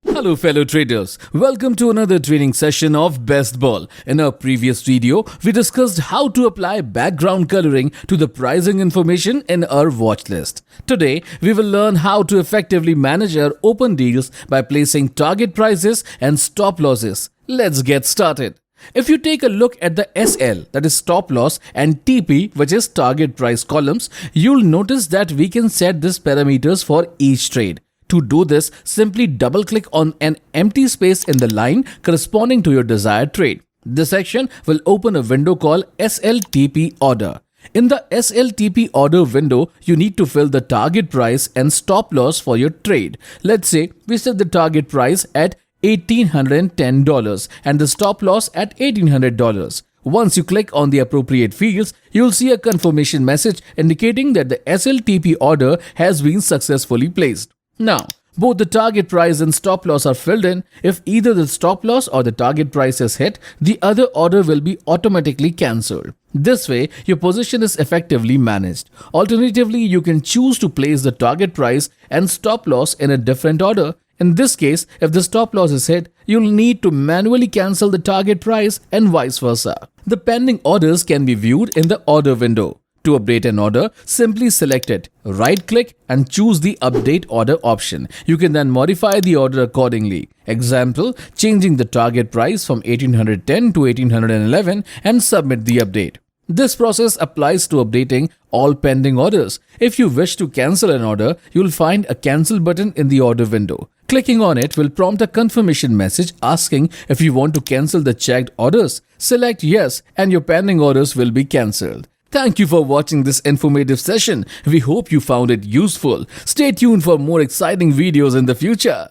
Hello fellow traders, welcome to another training session of BestBull. In our previous video, we discussed how to apply background coloring to the pricing information in our watch list. Today, we will learn how to effectively manage our open deals by placing target prices and stop losses. Let's get started. If you take a look at the SL, that is stop loss, and TP, which is target price columns, you'll notice that we can set these parameters for each trade. To do this, simply double-click on an empty space in the line corresponding to your desired trade. This section will open a window called SLTP order. In the SLTP order window, you need to fill the target price and stop loss for your trade. Let's say we set the target price at $1,810 and the stop loss at $1,800. Once you click on the appropriate fields, you'll see a confirmation message indicating that the SLTP order has been successfully placed. Now, both the target price and stop loss are filled in. If either the stop loss or the target price is hit, the other order will be automatically cancelled. This way, your position is effectively managed. Alternatively, you can choose to place the target price and stop loss in a different order. In this case, if the stop loss is hit, you'll need to manually cancel the target price and vice versa. The pending orders can be viewed in the order window. To update an order, simply select it, right-click and choose the Update Order option. You can then modify the order accordingly. Example, changing the target price from $1,810 to $1,811 and submit the update. This process applies to updating all pending orders. If you wish to cancel an order, you'll find a Cancel button in the order window. Clicking on it will prompt a confirmation message asking if you want to cancel the checked orders. Select Yes and your pending orders will be cancelled. Thank you for watching this informative session. We hope you found it useful. Stay tuned for more exciting videos in the future.